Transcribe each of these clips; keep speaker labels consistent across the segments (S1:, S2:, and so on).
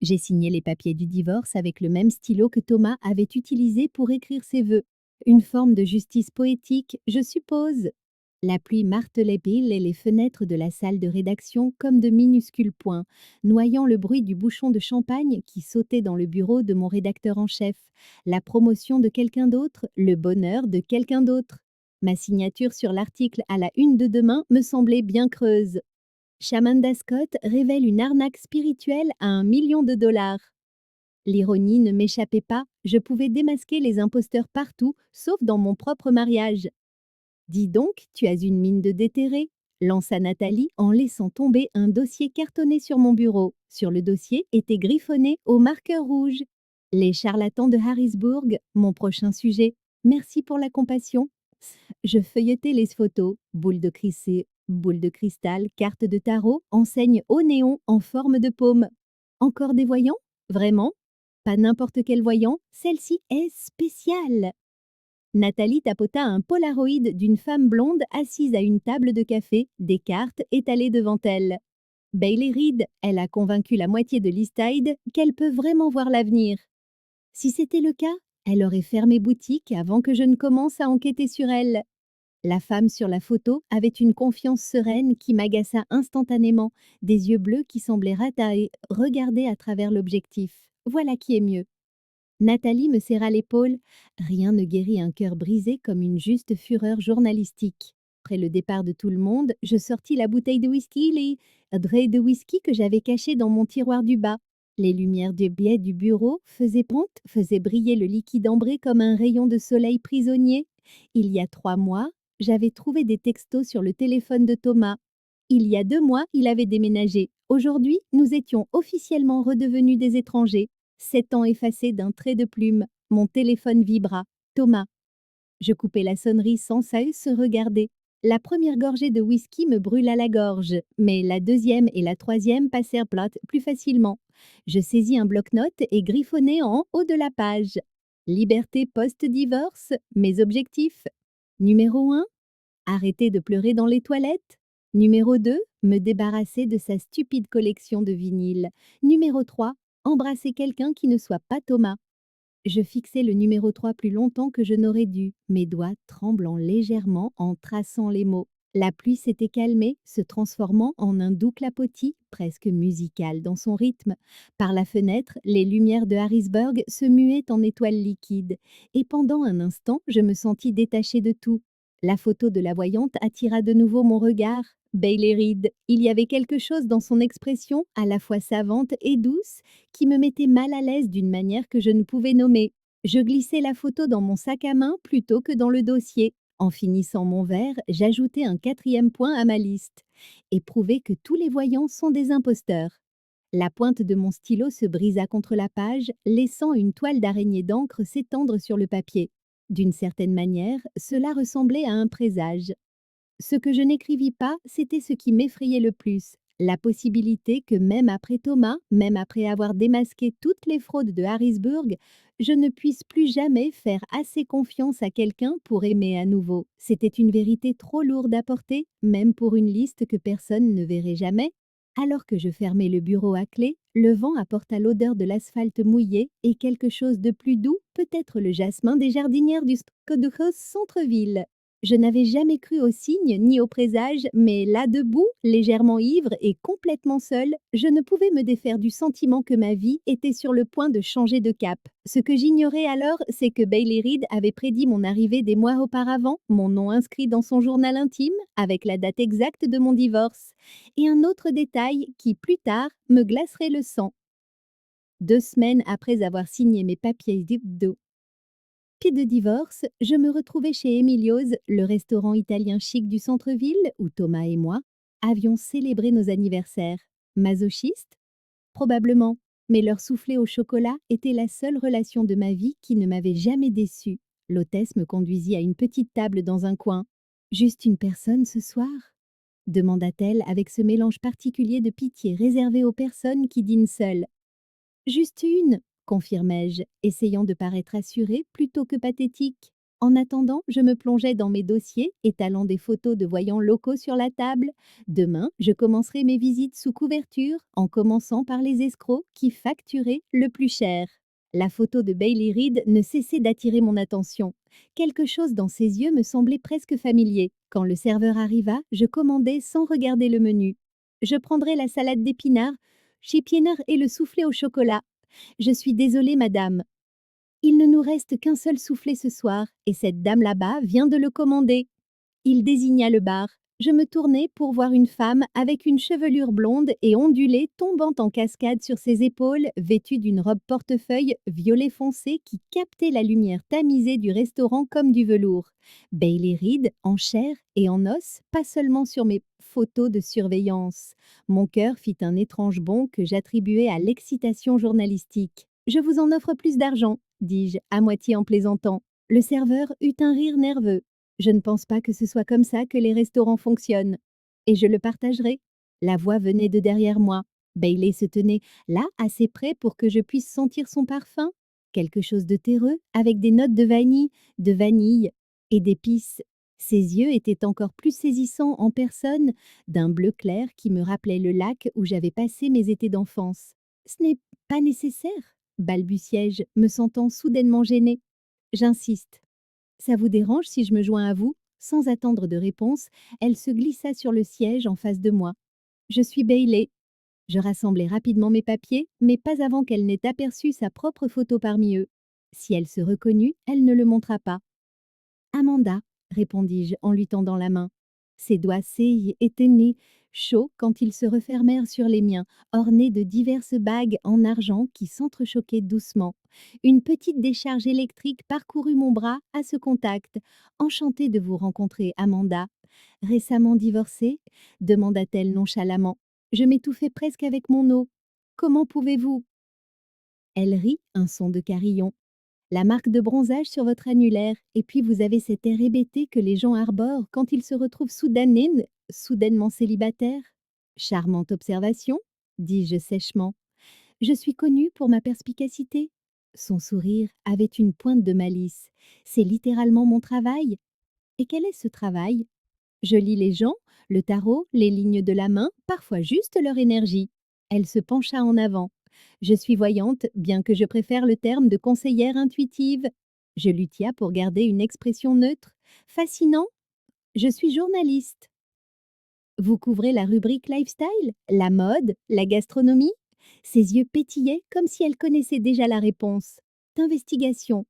S1: J'ai signé les papiers du divorce avec le même stylo que Thomas avait utilisé pour écrire ses vœux. Une forme de justice poétique, je suppose. La pluie martelait Bill et les fenêtres de la salle de rédaction comme de minuscules poings, noyant le bruit du bouchon de champagne qui sautait dans le bureau de mon rédacteur en chef, la promotion de quelqu'un d'autre, le bonheur de quelqu'un d'autre. Ma signature sur l'article à la une de demain me semblait bien creuse. Shamanda Scott révèle une arnaque spirituelle à 1 million de dollars. L'ironie ne m'échappait pas, je pouvais démasquer les imposteurs partout, sauf dans mon propre mariage. Dis donc, tu as une mine de déterré, lança Nathalie en laissant tomber un dossier cartonné sur mon bureau. Sur le dossier était griffonné au marqueur rouge. Les charlatans de Harrisburg, mon prochain sujet. Merci pour la compassion. Je feuilletais les photos, boules de cristal, cartes de tarot, enseignes au néon en forme de paume. Encore des voyants? Vraiment? Pas n'importe quel voyant, celle-ci est spéciale. Nathalie tapota un polaroid d'une femme blonde assise à une table de café, des cartes étalées devant elle. Bailey Reed, elle a convaincu la moitié de l'East-Side qu'elle peut vraiment voir l'avenir. Si c'était le cas, elle aurait fermé boutique avant que je ne commence à enquêter sur elle. La femme sur la photo avait une confiance sereine qui m'agaça instantanément, des yeux bleus qui semblaient regarder à travers l'objectif. Voilà qui est mieux. Nathalie me serra l'épaule. Rien ne guérit un cœur brisé comme une juste fureur journalistique. Après le départ de tout le monde, je sortis la bouteille de whisky, les draits de whisky que j'avais cachés dans mon tiroir du bas. Les lumières de biais du bureau faisaient briller le liquide ambré comme un rayon de soleil prisonnier. Il y a 3 mois, j'avais trouvé des textos sur le téléphone de Thomas. Il y a 2 mois, il avait déménagé. Aujourd'hui, nous étions officiellement redevenus des étrangers. 7 ans effacés d'un trait de plume. Mon téléphone vibra. Thomas. Je coupai la sonnerie sans se regarder. La première gorgée de whisky me brûla la gorge, mais la deuxième et la troisième passèrent plus facilement. Je saisis un bloc-notes et griffonnai en haut de la page. Liberté post-divorce, mes objectifs. Numéro 1, arrêter de pleurer dans les toilettes. Numéro 2, me débarrasser de sa stupide collection de vinyles. Numéro 3, embrasser quelqu'un qui ne soit pas Thomas. Je fixai le numéro 3 plus longtemps que je n'aurais dû, mes doigts tremblant légèrement en traçant les mots. La pluie s'était calmée, se transformant en un doux clapotis, presque musical dans son rythme. Par la fenêtre, les lumières de Harrisburg se muaient en étoiles liquides, et pendant un instant, je me sentis détachée de tout. La photo de la voyante attira de nouveau mon regard. Bailey Reed, il y avait quelque chose dans son expression, à la fois savante et douce, qui me mettait mal à l'aise d'une manière que je ne pouvais nommer. Je glissai la photo dans mon sac à main plutôt que dans le dossier. En finissant mon verre, j'ajoutai un 4e point à ma liste. Et prouver que tous les voyants sont des imposteurs. La pointe de mon stylo se brisa contre la page, laissant une toile d'araignée d'encre s'étendre sur le papier. D'une certaine manière, cela ressemblait à un présage. Ce que je n'écrivis pas, c'était ce qui m'effrayait le plus. La possibilité que même après Thomas, même après avoir démasqué toutes les fraudes de Harrisburg, je ne puisse plus jamais faire assez confiance à quelqu'un pour aimer à nouveau. C'était une vérité trop lourde à porter, même pour une liste que personne ne verrait jamais. Alors que je fermais le bureau à clé, le vent apporta l'odeur de l'asphalte mouillé et quelque chose de plus doux, peut-être le jasmin des jardinières du Skodehaus centre-ville. Je n'avais jamais cru aux signes ni aux présages, mais là debout, légèrement ivre et complètement seule, je ne pouvais me défaire du sentiment que ma vie était sur le point de changer de cap. Ce que j'ignorais alors, c'est que Bailey Reed avait prédit mon arrivée des mois auparavant, mon nom inscrit dans son journal intime, avec la date exacte de mon divorce. Et un autre détail qui, plus tard, me glacerait le sang. 2 semaines après avoir signé mes papiers de divorce, je me retrouvais chez Emilio's, le restaurant italien chic du centre-ville où Thomas et moi avions célébré nos anniversaires. Masochiste? Probablement, mais leur soufflé au chocolat était la seule relation de ma vie qui ne m'avait jamais déçue. L'hôtesse me conduisit à une petite table dans un coin. Juste une personne ce soir? Demanda-t-elle avec ce mélange particulier de pitié réservé aux personnes qui dînent seules. Juste une, confirmai-je, essayant de paraître assurée plutôt que pathétique. En attendant, je me plongeais dans mes dossiers, étalant des photos de voyants locaux sur la table. Demain, je commencerai mes visites sous couverture, en commençant par les escrocs qui facturaient le plus cher. La photo de Bailey Reed ne cessait d'attirer mon attention. Quelque chose dans ses yeux me semblait presque familier. Quand le serveur arriva, je commandai sans regarder le menu. Je prendrai la salade d'épinards, chipiener et le soufflé au chocolat. Je suis désolée, madame. Il ne nous reste qu'un seul soufflé ce soir, et cette dame là-bas vient de le commander. Il désigna le bar. Je me tournai pour voir une femme avec une chevelure blonde et ondulée tombant en cascade sur ses épaules, vêtue d'une robe portefeuille violet foncé qui captait la lumière tamisée du restaurant comme du velours. Bailey Reed, en chair et en os, pas seulement sur mes photos de surveillance. Mon cœur fit un étrange bond que j'attribuais à l'excitation journalistique. Je vous en offre plus d'argent, dis-je, à moitié en plaisantant. Le serveur eut un rire nerveux. Je ne pense pas que ce soit comme ça que les restaurants fonctionnent. Et je le partagerai. La voix venait de derrière moi. Bailey se tenait là, assez près pour que je puisse sentir son parfum. Quelque chose de terreux, avec des notes de vanille et d'épices. Ses yeux étaient encore plus saisissants en personne, d'un bleu clair qui me rappelait le lac où j'avais passé mes étés d'enfance. Ce n'est pas nécessaire, balbutiai-je, me sentant soudainement gênée. J'insiste. Ça vous dérange si je me joins à vous? Sans attendre de réponse, elle se glissa sur le siège en face de moi. Je suis Bailey. Je rassemblai rapidement mes papiers, mais pas avant qu'elle n'ait aperçu sa propre photo parmi eux. Si elle se reconnut, elle ne le montra pas. Amanda, répondis-je en lui tendant la main. Ses doigts séillés étaient nés, chauds quand ils se refermèrent sur les miens, ornés de diverses bagues en argent qui s'entrechoquaient doucement. Une petite décharge électrique parcourut mon bras à ce contact. Enchantée de vous rencontrer, Amanda. Récemment divorcée? Demanda-t-elle nonchalamment. Je m'étouffais presque avec mon eau. Comment pouvez-vous? Elle rit, un son de carillon. La marque de bronzage sur votre annulaire, et puis vous avez cet air hébété que les gens arborent quand ils se retrouvent soudainement célibataires. Charmante observation, dis-je sèchement. Je suis connue pour ma perspicacité. Son sourire avait une pointe de malice. C'est littéralement mon travail. Et quel est ce travail? Je lis les gens, le tarot, les lignes de la main, parfois juste leur énergie. Elle se pencha en avant. Je suis voyante, bien que je préfère le terme de conseillère intuitive. Je luttia pour garder une expression neutre. Fascinant. Je suis journaliste. Vous couvrez la rubrique lifestyle, la mode, la gastronomie? Ses yeux pétillaient comme si elle connaissait déjà la réponse. D'investigation,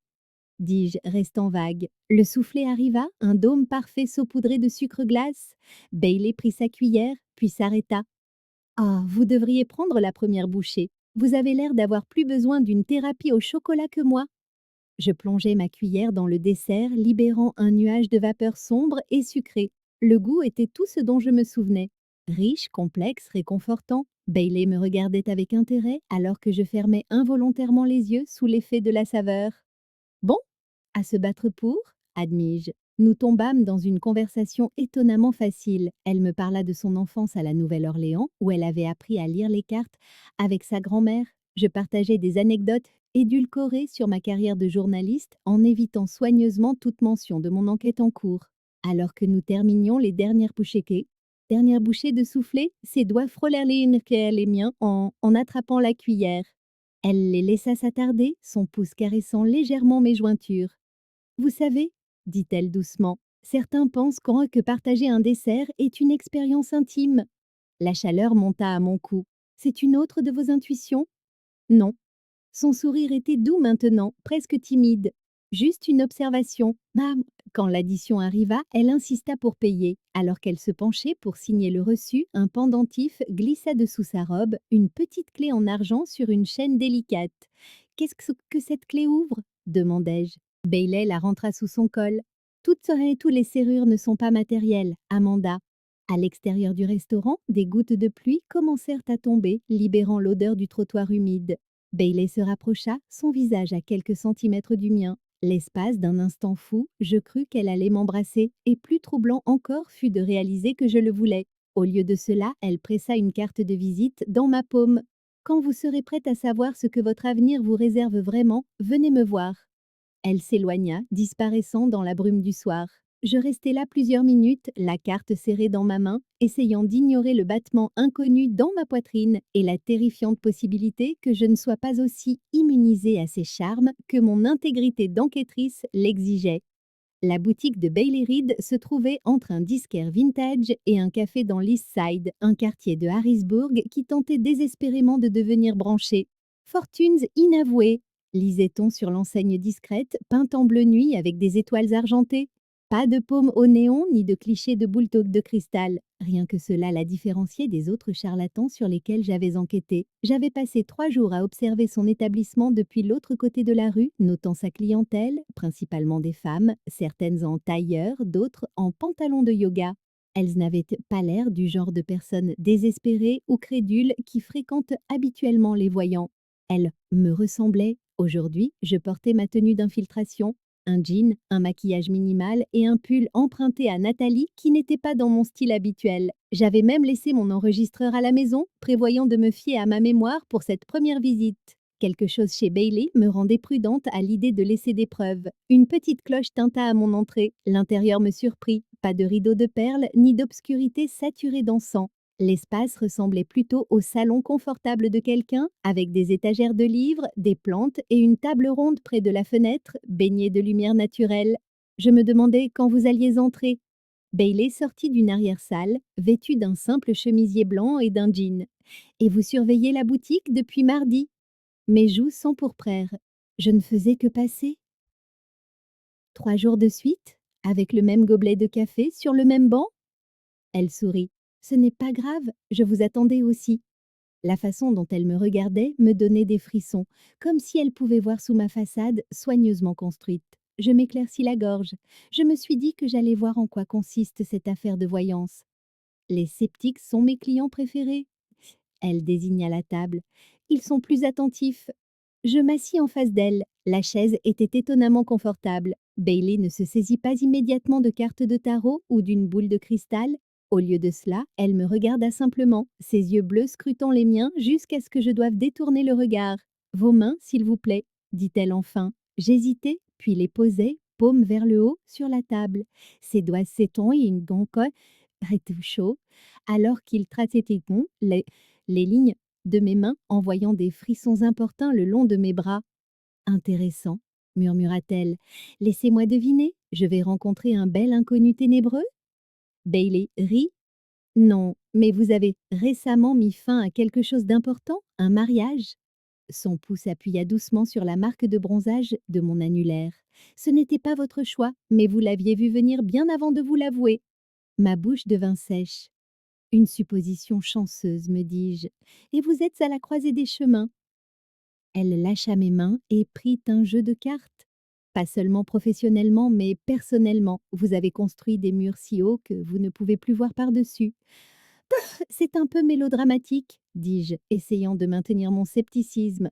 S1: dis-je, restant vague. Le soufflet arriva, un dôme parfait saupoudré de sucre glace. Bailey prit sa cuillère, puis s'arrêta. Ah, vous devriez prendre la première bouchée. Vous avez l'air d'avoir plus besoin d'une thérapie au chocolat que moi. Je plongeai ma cuillère dans le dessert, libérant un nuage de vapeur sombre et sucrée. Le goût était tout ce dont je me souvenais. Riche, complexe, réconfortant. Bailey me regardait avec intérêt alors que je fermais involontairement les yeux sous l'effet de la saveur. Bon, à se battre pour, admis-je. Nous tombâmes dans une conversation étonnamment facile. Elle me parla de son enfance à la Nouvelle-Orléans, où elle avait appris à lire les cartes avec sa grand-mère. Je partageais des anecdotes édulcorées sur ma carrière de journaliste en évitant soigneusement toute mention de mon enquête en cours. Alors que nous terminions les dernières bouchées de soufflé, ses doigts frôlèrent les miens en attrapant la cuillère. Elle les laissa s'attarder, son pouce caressant légèrement mes jointures. Vous savez, dit-elle doucement, certains pensent que partager un dessert est une expérience intime. La chaleur monta à mon cou. C'est une autre de vos intuitions? Non. Son sourire était doux maintenant, presque timide. Juste une observation. Ah, quand l'addition arriva, elle insista pour payer. Alors qu'elle se penchait pour signer le reçu, un pendentif glissa dessous sa robe, une petite clé en argent sur une chaîne délicate. Qu'est-ce que cette clé ouvre? Demandai-je. Bailey la rentra sous son col. Toutes les serrures ne sont pas matérielles, Amanda. À l'extérieur du restaurant, des gouttes de pluie commencèrent à tomber, libérant l'odeur du trottoir humide. Bailey se rapprocha, son visage à quelques centimètres du mien. L'espace d'un instant fou, je crus qu'elle allait m'embrasser, et plus troublant encore fut de réaliser que je le voulais. Au lieu de cela, elle pressa une carte de visite dans ma paume. Quand vous serez prête à savoir ce que votre avenir vous réserve vraiment, venez me voir. Elle s'éloigna, disparaissant dans la brume du soir. Je restai là plusieurs minutes, la carte serrée dans ma main, essayant d'ignorer le battement inconnu dans ma poitrine et la terrifiante possibilité que je ne sois pas aussi immunisée à ses charmes que mon intégrité d'enquêtrice l'exigeait. La boutique de Bailey Reed se trouvait entre un disquaire vintage et un café dans l'East Side, un quartier de Harrisburg qui tentait désespérément de devenir branché. Fortunes inavouées, lisait-on sur l'enseigne discrète, peinte en bleu nuit avec des étoiles argentées. Pas de paume au néon ni de clichés de bulldog de cristal. Rien que cela la différenciait des autres charlatans sur lesquels j'avais enquêté. J'avais passé 3 jours à observer son établissement depuis l'autre côté de la rue, notant sa clientèle, principalement des femmes, certaines en tailleur, d'autres en pantalon de yoga. Elles n'avaient pas l'air du genre de personnes désespérées ou crédules qui fréquentent habituellement les voyants. Elles me ressemblaient. Aujourd'hui, je portais ma tenue d'infiltration, un jean, un maquillage minimal et un pull emprunté à Nathalie qui n'était pas dans mon style habituel. J'avais même laissé mon enregistreur à la maison, prévoyant de me fier à ma mémoire pour cette première visite. Quelque chose chez Bailey me rendait prudente à l'idée de laisser des preuves. Une petite cloche tinta à mon entrée. L'intérieur me surprit. Pas de rideau de perles ni d'obscurité saturée d'encens. L'espace ressemblait plutôt au salon confortable de quelqu'un, avec des étagères de livres, des plantes et une table ronde près de la fenêtre, baignée de lumière naturelle. Je me demandais quand vous alliez entrer. Bailey sortit d'une arrière-salle, vêtue d'un simple chemisier blanc et d'un jean. Et vous surveillez la boutique depuis mardi. Mes joues s'empourprèrent. Je ne faisais que passer. 3 jours de suite, avec le même gobelet de café sur le même banc. Elle sourit. Ce n'est pas grave, je vous attendais aussi. La façon dont elle me regardait me donnait des frissons, comme si elle pouvait voir sous ma façade soigneusement construite. Je m'éclaircis la gorge. Je me suis dit que j'allais voir en quoi consiste cette affaire de voyance. Les sceptiques sont mes clients préférés. Elle désigna la table. Ils sont plus attentifs. Je m'assis en face d'elle. La chaise était étonnamment confortable. Bailey ne se saisit pas immédiatement de cartes de tarot ou d'une boule de cristal. Au lieu de cela, elle me regarda simplement, ses yeux bleus scrutant les miens jusqu'à ce que je doive détourner le regard. Vos mains, s'il vous plaît, dit-elle enfin. J'hésitai, puis les posai, paume vers le haut, sur la table. Ses doigts s'étendent et une gonco chaud, alors qu'il traitait les lignes de mes mains en voyant des frissons importuns le long de mes bras. Intéressant, murmura-t-elle. Laissez-moi deviner, je vais rencontrer un bel inconnu ténébreux? Bailey rit. Non, mais vous avez récemment mis fin à quelque chose d'important, un mariage? Son pouce appuya doucement sur la marque de bronzage de mon annulaire. Ce n'était pas votre choix, mais vous l'aviez vu venir bien avant de vous l'avouer. Ma bouche devint sèche. Une supposition chanceuse, me dis-je, et vous êtes à la croisée des chemins. Elle lâcha mes mains et prit un jeu de cartes. Pas seulement professionnellement, mais personnellement, vous avez construit des murs si hauts que vous ne pouvez plus voir par-dessus. C'est un peu mélodramatique, dis-je, essayant de maintenir mon scepticisme.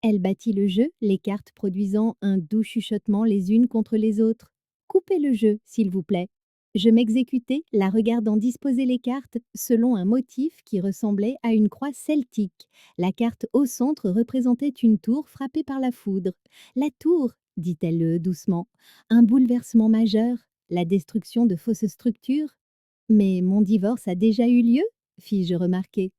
S1: Elle battit le jeu, les cartes produisant un doux chuchotement les unes contre les autres. Coupez le jeu, s'il vous plaît. Je m'exécutai, la regardant disposer les cartes selon un motif qui ressemblait à une croix celtique. La carte au centre représentait une tour frappée par la foudre. La tour, dit-elle doucement, un bouleversement majeur, la destruction de fausses structures. Mais mon divorce a déjà eu lieu, fis-je remarquer.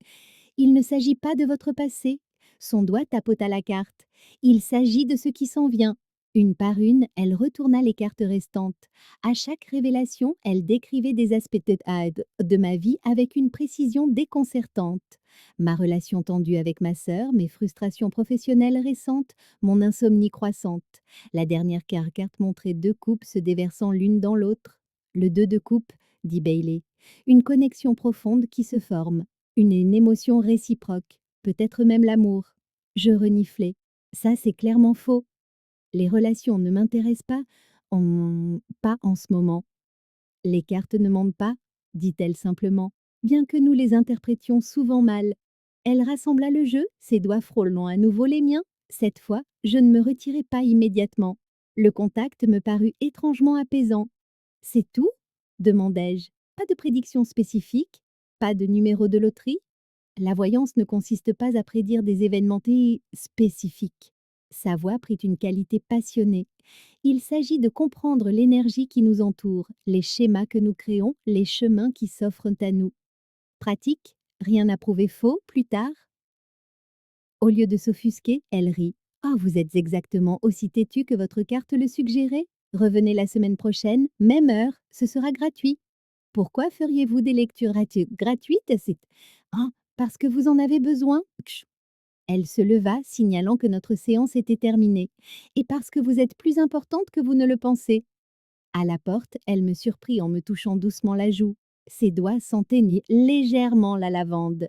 S1: Il ne s'agit pas de votre passé. Son doigt tapota la carte. Il s'agit de ce qui s'en vient. Une par une, elle retourna les cartes restantes. À chaque révélation, elle décrivait des aspects de ma vie avec une précision déconcertante. Ma relation tendue avec ma sœur, mes frustrations professionnelles récentes, mon insomnie croissante. La dernière carte montrait 2 coupes se déversant l'une dans l'autre. Le 2 de coupe, dit Bailey. Une connexion profonde qui se forme. Une émotion réciproque, peut-être même l'amour. Je reniflai. Ça, c'est clairement faux. Les relations ne m'intéressent pas en ce moment. Les cartes ne mentent pas, dit-elle simplement, bien que nous les interprétions souvent mal. Elle rassembla le jeu, ses doigts frôlant à nouveau les miens. Cette fois, je ne me retirai pas immédiatement. Le contact me parut étrangement apaisant. C'est tout? Demandai-je. Pas de prédiction spécifique? Pas de numéro de loterie? La voyance ne consiste pas à prédire des événements spécifiques. Sa voix prit une qualité passionnée. Il s'agit de comprendre l'énergie qui nous entoure, les schémas que nous créons, les chemins qui s'offrent à nous. Pratique, rien à prouver faux plus tard. Au lieu de s'offusquer, elle rit. Ah, vous êtes exactement aussi têtu que votre carte le suggérait. Revenez la semaine prochaine, même heure, ce sera gratuit. Pourquoi feriez-vous des lectures gratuites? C'est ah, parce que vous en avez besoin. Elle se leva, signalant que notre séance était terminée. Et parce que vous êtes plus importante que vous ne le pensez. À la porte, elle me surprit en me touchant doucement la joue. Ses doigts sentaient légèrement la lavande.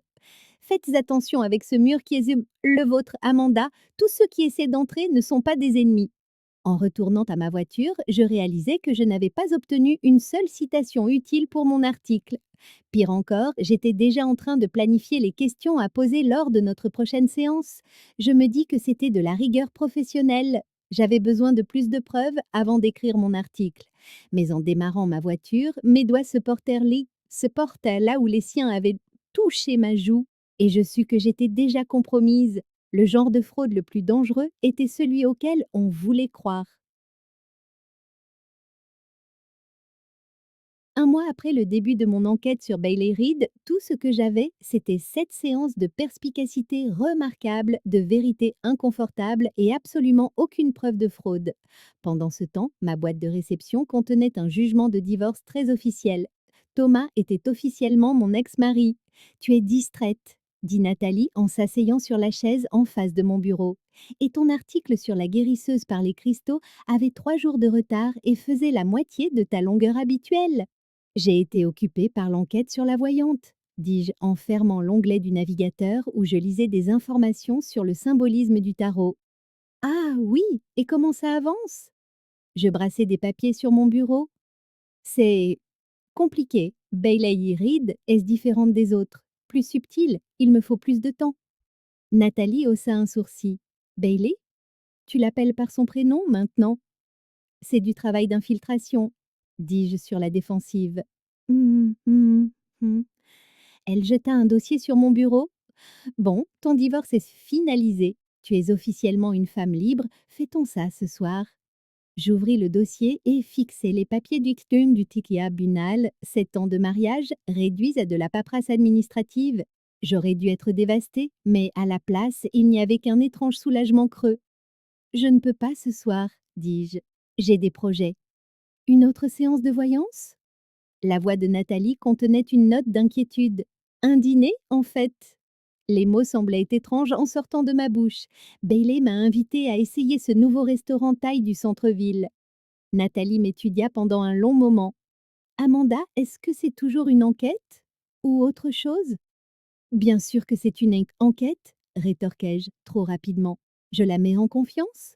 S1: Faites attention avec ce mur qui est le vôtre, Amanda. Tous ceux qui essaient d'entrer ne sont pas des ennemis. En retournant à ma voiture, je réalisais que je n'avais pas obtenu une seule citation utile pour mon article. Pire encore, j'étais déjà en train de planifier les questions à poser lors de notre prochaine séance. Je me dis que c'était de la rigueur professionnelle. J'avais besoin de plus de preuves avant d'écrire mon article. Mais en démarrant ma voiture, mes doigts se portaient là où les siens avaient touché ma joue, et je sus que j'étais déjà compromise. Le genre de fraude le plus dangereux était celui auquel on voulait croire. Un mois après le début de mon enquête sur Bailey Reed, tout ce que j'avais, c'était 7 séances de perspicacité remarquable, de vérité inconfortable et absolument aucune preuve de fraude. Pendant ce temps, ma boîte de réception contenait un jugement de divorce très officiel. Thomas était officiellement mon ex-mari. Tu es distraite, dit Nathalie en s'asseyant sur la chaise en face de mon bureau. Et ton article sur la guérisseuse par les cristaux avait 3 jours de retard et faisait la moitié de ta longueur habituelle. J'ai été occupée par l'enquête sur la voyante, dis-je en fermant l'onglet du navigateur où je lisais des informations sur le symbolisme du tarot. Ah oui, et comment ça avance? Je brassais des papiers sur mon bureau. C'est compliqué. Bailey Reed est différente des autres. Plus subtile, il me faut plus de temps. Nathalie haussa un sourcil. Bailey? Tu l'appelles par son prénom maintenant? C'est du travail d'infiltration, dis-je sur la défensive. Hum, hum, hum. Elle jeta un dossier sur mon bureau. Bon, ton divorce est finalisé. Tu es officiellement une femme libre. Fait-on ça ce soir? J'ouvris le dossier et fixai les papiers du Tikia Bunal, 7 ans de mariage, réduits à de la paperasse administrative. J'aurais dû être dévastée, mais à la place, il n'y avait qu'un étrange soulagement creux. Je ne peux pas ce soir, dis-je. J'ai des projets. Une autre séance de voyance? La voix de Nathalie contenait une note d'inquiétude. Un dîner, en fait? Les mots semblaient étranges en sortant de ma bouche. Bailey m'a invité à essayer ce nouveau restaurant thaï du centre-ville. Nathalie m'étudia pendant un long moment. Amanda, est-ce que c'est toujours une enquête? Ou autre chose? Bien sûr que c'est une enquête, rétorquai-je trop rapidement. Je la mets en confiance?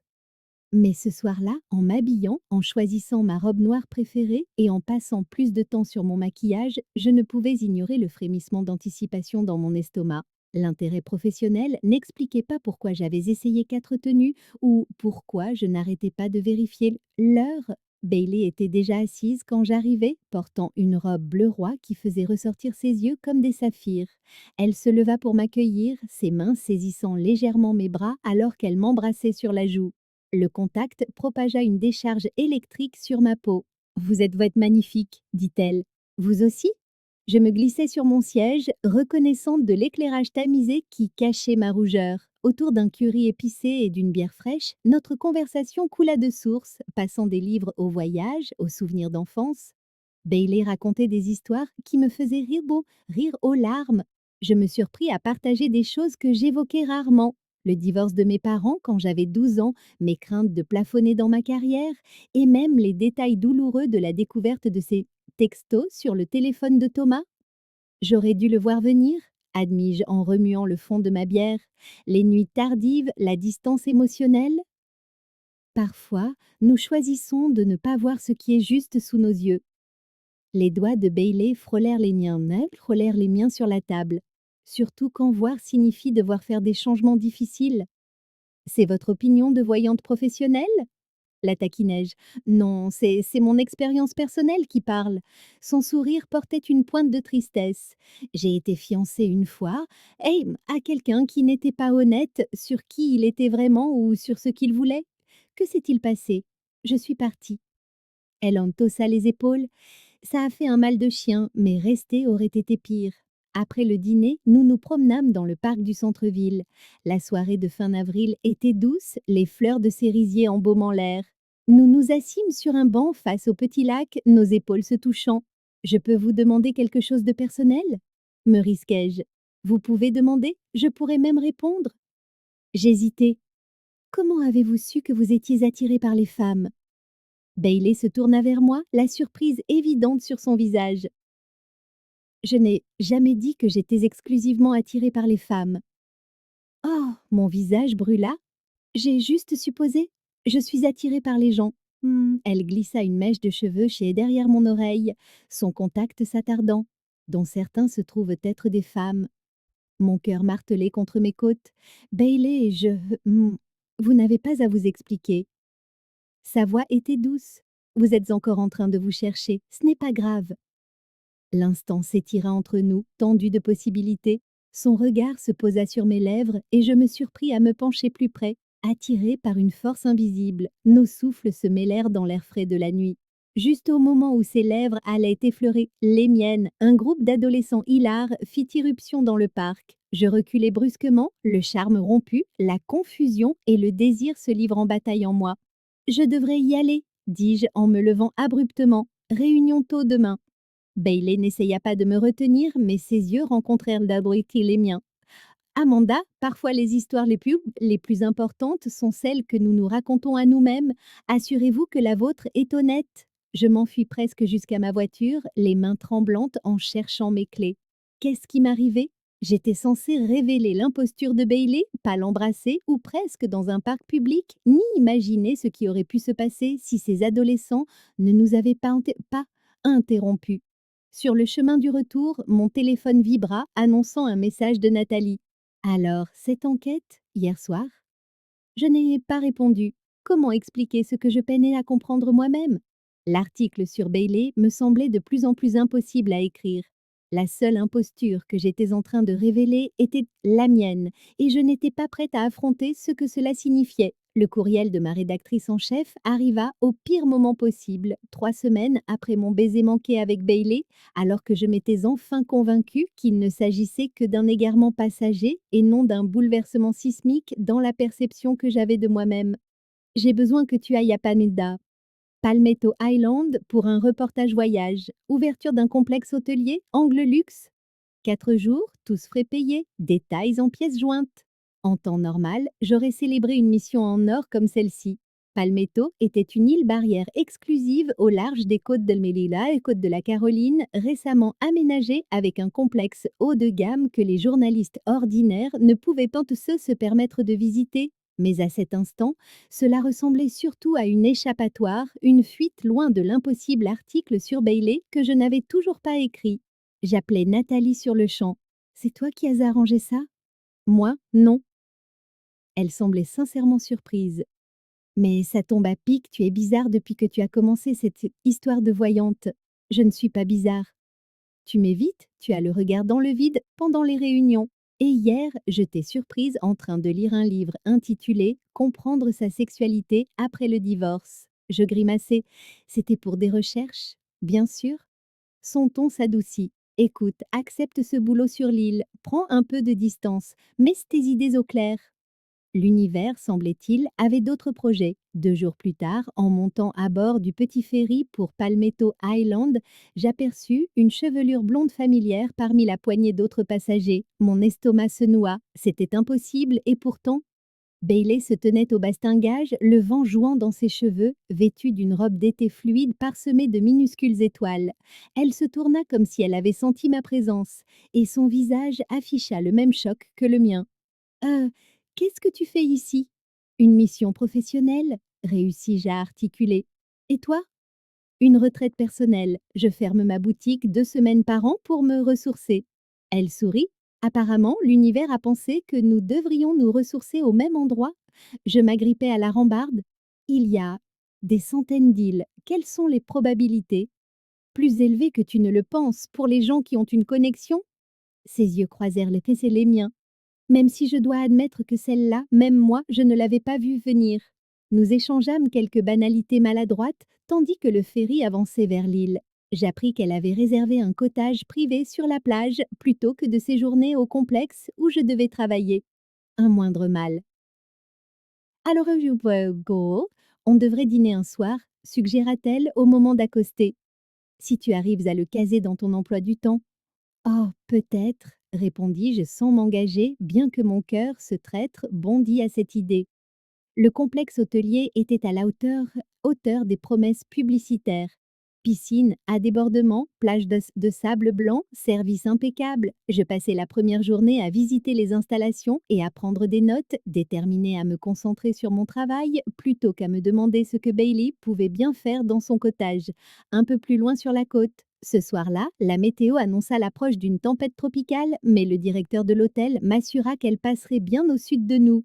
S1: Mais ce soir-là, en m'habillant, en choisissant ma robe noire préférée et en passant plus de temps sur mon maquillage, je ne pouvais ignorer le frémissement d'anticipation dans mon estomac. L'intérêt professionnel n'expliquait pas pourquoi j'avais essayé 4 tenues ou pourquoi je n'arrêtais pas de vérifier l'heure. Bailey était déjà assise quand j'arrivai, portant une robe bleu roi qui faisait ressortir ses yeux comme des saphirs. Elle se leva pour m'accueillir, ses mains saisissant légèrement mes bras alors qu'elle m'embrassait sur la joue. Le contact propagea une décharge électrique sur ma peau. Vous êtes magnifique, dit-elle. Vous aussi? Je me glissai sur mon siège, reconnaissante de l'éclairage tamisé qui cachait ma rougeur. Autour d'un curry épicé et d'une bière fraîche, notre conversation coula de source, passant des livres au voyage, aux souvenirs d'enfance. Bailey racontait des histoires qui me faisaient rire aux larmes. Je me surpris à partager des choses que j'évoquais rarement. Le divorce de mes parents quand j'avais 12 ans, mes craintes de plafonner dans ma carrière, et même les détails douloureux de la découverte de ces textos sur le téléphone de Thomas. J'aurais dû le voir venir, admis-je en remuant le fond de ma bière. Les nuits tardives, la distance émotionnelle. Parfois, nous choisissons de ne pas voir ce qui est juste sous nos yeux. Les doigts de Bailey frôlèrent les miens sur la table. Surtout quand voir signifie devoir faire des changements difficiles. C'est votre opinion de voyante professionnelle? La taquinai-je. Non, c'est mon expérience personnelle qui parle. Son sourire portait une pointe de tristesse. J'ai été fiancée une fois, et à quelqu'un qui n'était pas honnête sur qui il était vraiment ou sur ce qu'il voulait. Que s'est-il passé? Je suis partie. Elle entossa les épaules. Ça a fait un mal de chien, mais rester aurait été pire. Après le dîner, nous nous promenâmes dans le parc du centre-ville. La soirée de fin avril était douce, les fleurs de cerisier embaumant l'air. Nous nous assîmes sur un banc face au petit lac, nos épaules se touchant. Je peux vous demander quelque chose de personnel? Me risquai-je. Vous pouvez demander, je pourrais même répondre. J'hésitais. Comment avez-vous su que vous étiez attiré par les femmes? Bailey se tourna vers moi, la surprise évidente sur son visage. Je n'ai jamais dit que j'étais exclusivement attirée par les femmes. Oh, mon visage brûla. J'ai juste supposé. Je suis attirée par les gens. Elle glissa une mèche de cheveux chez derrière mon oreille, son contact s'attardant, dont certains se trouvent être des femmes. Mon cœur martelait contre mes côtes. Bailey, vous n'avez pas à vous expliquer. Sa voix était douce. Vous êtes encore en train de vous chercher, ce n'est pas grave. L'instant s'étira entre nous, tendu de possibilités. Son regard se posa sur mes lèvres et je me surpris à me pencher plus près, attiré par une force invisible. Nos souffles se mêlèrent dans l'air frais de la nuit. Juste au moment où ses lèvres allaient effleurer les miennes, un groupe d'adolescents hilars fit irruption dans le parc. Je reculai brusquement, le charme rompu, la confusion et le désir se livrent en bataille en moi. Je devrais y aller, dis-je en me levant abruptement. Réunion tôt demain. Bailey n'essaya pas de me retenir, mais ses yeux rencontrèrent d'abrutis les miens. Amanda, parfois les histoires les plus importantes sont celles que nous nous racontons à nous-mêmes. Assurez-vous que la vôtre est honnête. Je m'enfuis presque jusqu'à ma voiture, les mains tremblantes en cherchant mes clés. Qu'est-ce qui m'arrivait? J'étais censée révéler l'imposture de Bailey, pas l'embrasser, ou presque dans un parc public, ni imaginer ce qui aurait pu se passer si ces adolescents ne nous avaient pas interrompus. Sur le chemin du retour, mon téléphone vibra, annonçant un message de Nathalie. Alors, cette enquête, hier soir? Je n'ai pas répondu. Comment expliquer ce que je peinais à comprendre moi-même? L'article sur Bailey me semblait de plus en plus impossible à écrire. La seule imposture que j'étais en train de révéler était la mienne, et je n'étais pas prête à affronter ce que cela signifiait. Le courriel de ma rédactrice en chef arriva au pire moment possible, 3 semaines après mon baiser manqué avec Bailey, alors que je m'étais enfin convaincue qu'il ne s'agissait que d'un égarement passager et non d'un bouleversement sismique dans la perception que j'avais de moi-même. J'ai besoin que tu ailles à Palmetto Island pour un reportage voyage, ouverture d'un complexe hôtelier, angle luxe. 4 jours, tous frais payés, détails en pièces jointes. En temps normal, j'aurais célébré une mission en or comme celle-ci. Palmetto était une île barrière exclusive au large des côtes de Melilla et côtes de la Caroline, récemment aménagée avec un complexe haut de gamme que les journalistes ordinaires ne pouvaient pas tous se permettre de visiter. Mais à cet instant, cela ressemblait surtout à une échappatoire, une fuite loin de l'impossible article sur Bailey que je n'avais toujours pas écrit. J'appelai Nathalie sur le champ. C'est toi qui as arrangé ça? Moi, non. Elle semblait sincèrement surprise. Mais ça tombe à pic, tu es bizarre depuis que tu as commencé cette histoire de voyante. Je ne suis pas bizarre. Tu m'évites, tu as le regard dans le vide pendant les réunions. Et hier, je t'ai surprise en train de lire un livre intitulé Comprendre sa sexualité après le divorce. Je grimaçai. C'était pour des recherches? Bien sûr. Son ton s'adoucit. Écoute, accepte ce boulot sur l'île, prends un peu de distance, mets tes idées au clair. L'univers, semblait-il, avait d'autres projets. 2 jours plus tard, en montant à bord du petit ferry pour Palmetto Island, j'aperçus une chevelure blonde familière parmi la poignée d'autres passagers. Mon estomac se noua. C'était impossible et pourtant, Bailey se tenait au bastingage, le vent jouant dans ses cheveux, vêtue d'une robe d'été fluide parsemée de minuscules étoiles. Elle se tourna comme si elle avait senti ma présence, et son visage afficha le même choc que le mien. «Euh, qu'est-ce que tu fais ici?» «Une mission professionnelle», réussis-je à articuler. «Et toi?» «Une retraite personnelle. Je ferme ma boutique 2 semaines par an pour me ressourcer». Elle sourit. Apparemment, l'univers a pensé que nous devrions nous ressourcer au même endroit. Je m'agrippais à la rambarde. Il y a des centaines d'îles. Quelles sont les probabilités? Plus élevées que tu ne le penses pour les gens qui ont une connexion? Ses yeux croisèrent les miens. Même si je dois admettre que celle-là, même moi, je ne l'avais pas vue venir. Nous échangeâmes quelques banalités maladroites, tandis que le ferry avançait vers l'île. J'appris qu'elle avait réservé un cottage privé sur la plage plutôt que de séjourner au complexe où je devais travailler. Un moindre mal. Alors, you will go. On devrait dîner un soir, suggéra-t-elle au moment d'accoster. Si tu arrives à le caser dans ton emploi du temps. Oh, peut-être, répondis-je sans m'engager, bien que mon cœur, ce traître, bondit à cette idée. Le complexe hôtelier était à la hauteur des promesses publicitaires. Piscine à débordement, plage de sable blanc, service impeccable. Je passais la première journée à visiter les installations et à prendre des notes, déterminée à me concentrer sur mon travail plutôt qu'à me demander ce que Bailey pouvait bien faire dans son cottage, un peu plus loin sur la côte. Ce soir-là, la météo annonça l'approche d'une tempête tropicale, mais le directeur de l'hôtel m'assura qu'elle passerait bien au sud de nous.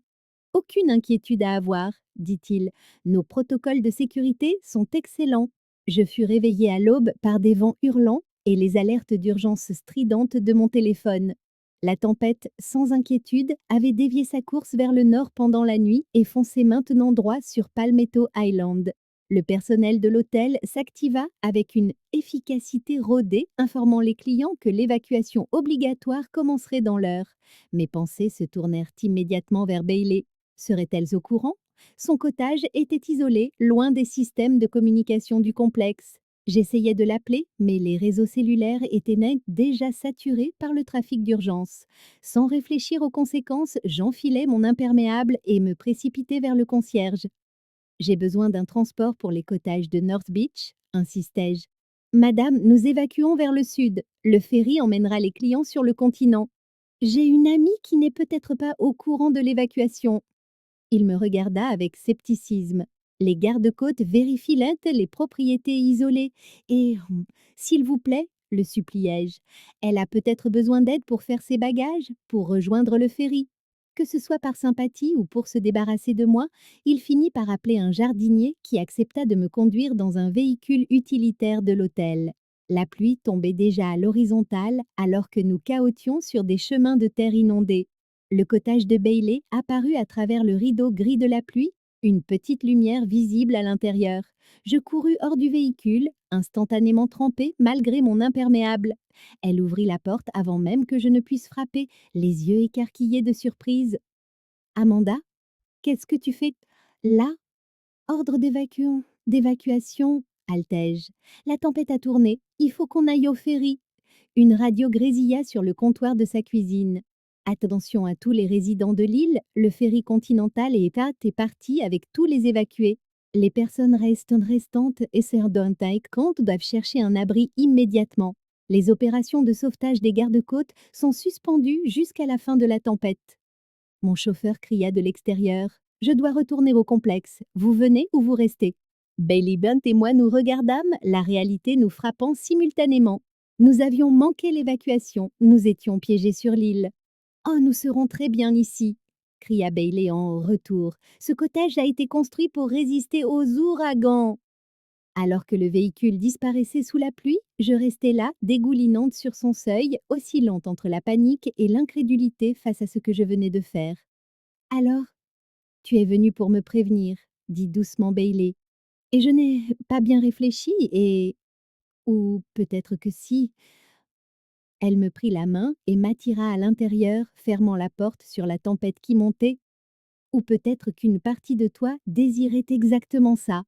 S1: Aucune inquiétude à avoir, dit-il. Nos protocoles de sécurité sont excellents. Je fus réveillée à l'aube par des vents hurlants et les alertes d'urgence stridentes de mon téléphone. La tempête, sans inquiétude, avait dévié sa course vers le nord pendant la nuit et fonçait maintenant droit sur Palmetto Island. Le personnel de l'hôtel s'activa avec une efficacité rodée, informant les clients que l'évacuation obligatoire commencerait dans l'heure. Mes pensées se tournèrent immédiatement vers Bailey. Seraient-elles au courant? Son cottage était isolé, loin des systèmes de communication du complexe. J'essayais de l'appeler, mais les réseaux cellulaires étaient déjà saturés par le trafic d'urgence. Sans réfléchir aux conséquences, j'enfilai mon imperméable et me précipitai vers le concierge. J'ai besoin d'un transport pour les cottages de North Beach, insistai-je. Madame, nous évacuons vers le sud. Le ferry emmènera les clients sur le continent. J'ai une amie qui n'est peut-être pas au courant de l'évacuation. Il me regarda avec scepticisme. Les gardes-côtes vérifient les propriétés isolées et, s'il vous plaît, le suppliai-je, elle a peut-être besoin d'aide pour faire ses bagages, pour rejoindre le ferry. Que ce soit par sympathie ou pour se débarrasser de moi, il finit par appeler un jardinier qui accepta de me conduire dans un véhicule utilitaire de l'hôtel. La pluie tombait déjà à l'horizontale alors que nous cahotions sur des chemins de terre inondés. Le cottage de Bailey apparut à travers le rideau gris de la pluie, une petite lumière visible à l'intérieur. Je courus hors du véhicule, instantanément trempée malgré mon imperméable. Elle ouvrit la porte avant même que je ne puisse frapper, les yeux écarquillés de surprise. Amanda, qu'est-ce que tu fais là? Ordre d'évacuation, altai-je. La tempête a tourné, il faut qu'on aille au ferry. Une radio grésilla sur le comptoir de sa cuisine. Attention à tous les résidents de l'île, le ferry continental est parti avec tous les évacués. Les personnes restantes et compte doivent chercher un abri immédiatement. Les opérations de sauvetage des gardes-côtes sont suspendues jusqu'à la fin de la tempête. Mon chauffeur cria de l'extérieur. Je dois retourner au complexe. Vous venez ou vous restez? Bailey Bunt et moi nous regardâmes, la réalité nous frappant simultanément. Nous avions manqué l'évacuation, nous étions piégés sur l'île. Oh, nous serons très bien ici, cria Bailey en retour. Ce cottage a été construit pour résister aux ouragans. Alors que le véhicule disparaissait sous la pluie, je restais là, dégoulinante sur son seuil, oscillante entre la panique et l'incrédulité face à ce que je venais de faire. Alors, tu es venu pour me prévenir, dit doucement Bailey. Et je n'ai pas bien réfléchi et... Ou peut-être que si. Elle me prit la main et m'attira à l'intérieur, fermant la porte sur la tempête qui montait. Ou peut-être qu'une partie de toi désirait exactement ça.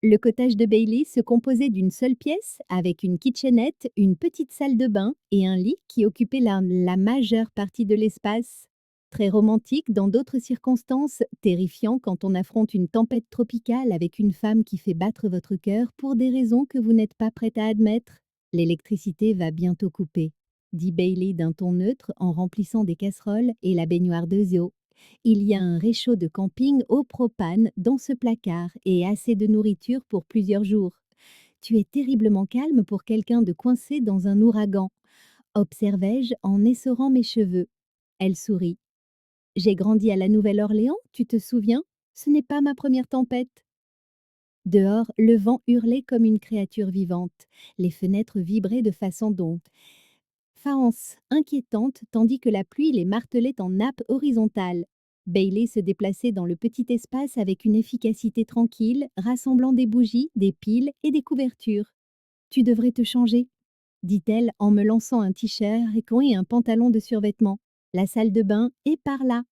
S1: Le cottage de Bailey se composait d'une seule pièce, avec une kitchenette, une petite salle de bain et un lit qui occupait la majeure partie de l'espace. Très romantique dans d'autres circonstances, terrifiant quand on affronte une tempête tropicale avec une femme qui fait battre votre cœur pour des raisons que vous n'êtes pas prête à admettre. L'électricité va bientôt couper, dit Bailey d'un ton neutre en remplissant des casseroles et la baignoire de Zo. Il y a un réchaud de camping au propane dans ce placard et assez de nourriture pour plusieurs jours. Tu es terriblement calme pour quelqu'un de coincé dans un ouragan, observai-je en essorant mes cheveux. Elle sourit. J'ai grandi à la Nouvelle-Orléans, tu te souviens? Ce n'est pas ma première tempête. Dehors, le vent hurlait comme une créature vivante. Les fenêtres vibraient de façon faïence inquiétante tandis que la pluie les martelait en nappe horizontale. Bailey se déplaçait dans le petit espace avec une efficacité tranquille, rassemblant des bougies, des piles et des couvertures. Tu devrais te changer, dit-elle en me lançant un t-shirt et un pantalon de survêtement. La salle de bain est par là.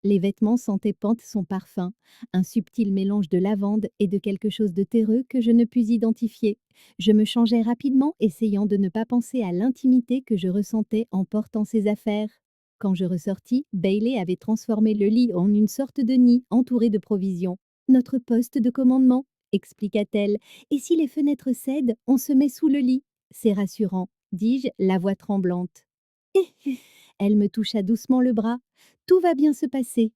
S1: Les vêtements sentaient pente son parfum, un subtil mélange de lavande et de quelque chose de terreux que je ne pus identifier. Je me changeai rapidement, essayant de ne pas penser à l'intimité que je ressentais en portant ses affaires. Quand je ressortis, Bailey avait transformé le lit en une sorte de nid entouré de provisions. Notre poste de commandement, expliqua-t-elle, et si les fenêtres cèdent, on se met sous le lit. C'est rassurant, dis-je, la voix tremblante. Elle me toucha doucement le bras. Tout va bien se passer.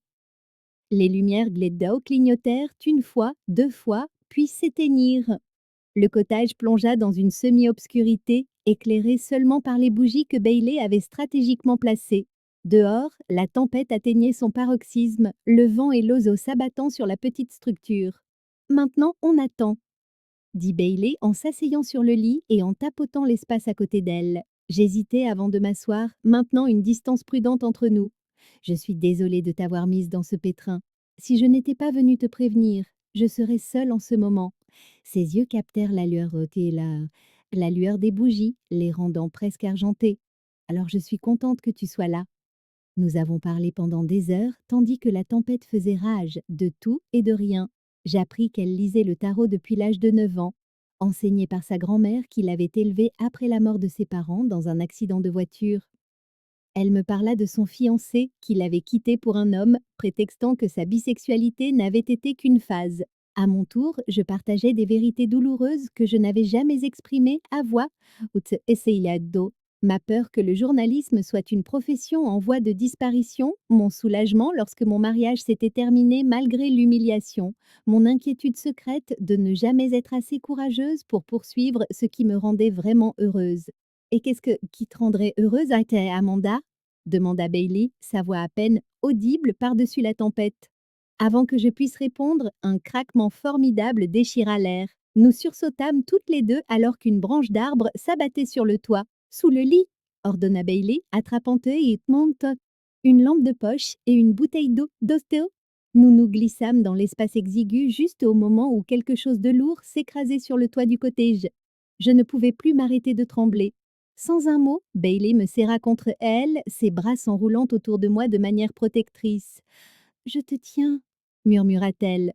S1: Les lumières Gleddow clignotèrent une fois, deux fois, puis s'éteignirent. Le cottage plongea dans une semi-obscurité, éclairée seulement par les bougies que Bailey avait stratégiquement placées. Dehors, la tempête atteignait son paroxysme, le vent et l'oiseau s'abattant sur la petite structure. Maintenant, on attend, dit Bailey en s'asseyant sur le lit et en tapotant l'espace à côté d'elle. J'hésitais avant de m'asseoir, maintenant une distance prudente entre nous. Je suis désolée de t'avoir mise dans ce pétrin. Si je n'étais pas venue te prévenir, je serais seule en ce moment. Ses yeux captèrent la lueur et la lueur des bougies, les rendant presque argentées. Alors je suis contente que tu sois là. Nous avons parlé pendant des heures, tandis que la tempête faisait rage, de tout et de rien. J'appris qu'elle lisait le tarot depuis l'âge de 9 ans, enseignée par sa grand-mère qui l'avait élevée après la mort de ses parents dans un accident de voiture. Elle me parla de son fiancé qui l'avait quitté pour un homme, prétextant que sa bisexualité n'avait été qu'une phase. À mon tour, je partageais des vérités douloureuses que je n'avais jamais exprimées à voix haute. Ma peur que le journalisme soit une profession en voie de disparition, mon soulagement lorsque mon mariage s'était terminé malgré l'humiliation, mon inquiétude secrète de ne jamais être assez courageuse pour poursuivre ce qui me rendait vraiment heureuse. Et qui te rendrait heureuse, Amanda? Demanda Bailey, sa voix à peine audible par-dessus la tempête. Avant que je puisse répondre, un craquement formidable déchira l'air. Nous sursautâmes toutes les deux alors qu'une branche d'arbre s'abattait sur le toit. Sous le lit, ordonna Bailey, attrapant et une lampe de poche et une bouteille d'eau d'ostéo. Nous nous glissâmes dans l'espace exigu juste au moment où quelque chose de lourd s'écrasait sur le toit du cottage. Je ne pouvais plus m'arrêter de trembler. Sans un mot, Bailey me serra contre elle, ses bras s'enroulant autour de moi de manière protectrice. « Je te tiens, murmura-t-elle.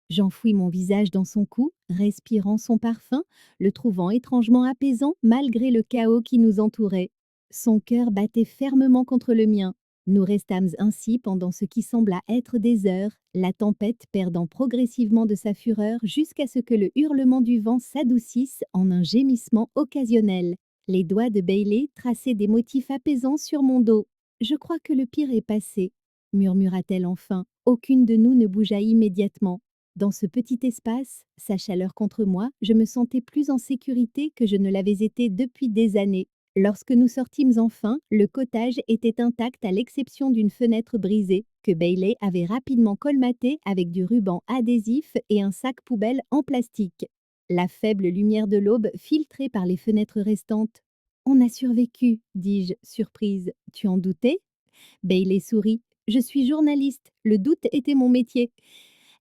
S1: J'enfouis mon visage dans son cou, respirant son parfum, le trouvant étrangement apaisant malgré le chaos qui nous entourait. Son cœur battait fermement contre le mien. Nous restâmes ainsi pendant ce qui sembla être des heures, la tempête perdant progressivement de sa fureur jusqu'à ce que le hurlement du vent s'adoucisse en un gémissement occasionnel. Les doigts de Bailey traçaient des motifs apaisants sur mon dos. « Je crois que le pire est passé, » murmura-t-elle enfin. Aucune de nous ne bougea immédiatement. Dans ce petit espace, sa chaleur contre moi, je me sentais plus en sécurité que je ne l'avais été depuis des années. Lorsque nous sortîmes enfin, le cottage était intact à l'exception d'une fenêtre brisée, que Bailey avait rapidement colmatée avec du ruban adhésif et un sac poubelle en plastique. La faible lumière de l'aube filtrée par les fenêtres restantes. « On a survécu, dis-je, surprise. Tu en doutais ?» Bailey sourit. « Je suis journaliste, le doute était mon métier. »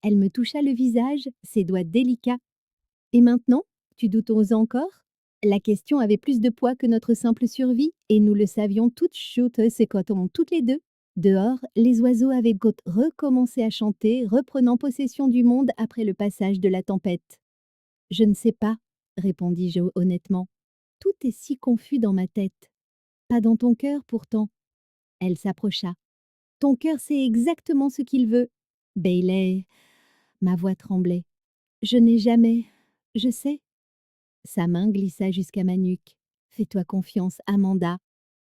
S1: Elle me toucha le visage, ses doigts délicats. « Et maintenant, tu doutes encore ?» La question avait plus de poids que notre simple survie, et nous le savions toutes les deux. Dehors, les oiseaux avaient recommencé à chanter, reprenant possession du monde après le passage de la tempête. « Je ne sais pas, » répondis-je honnêtement. « Tout est si confus dans ma tête. Pas dans ton cœur pourtant. » Elle s'approcha. « Ton cœur sait exactement ce qu'il veut. » Bailey, ma voix tremblait. « Je n'ai jamais... Je sais. » Sa main glissa jusqu'à ma nuque. « Fais-toi confiance, Amanda. »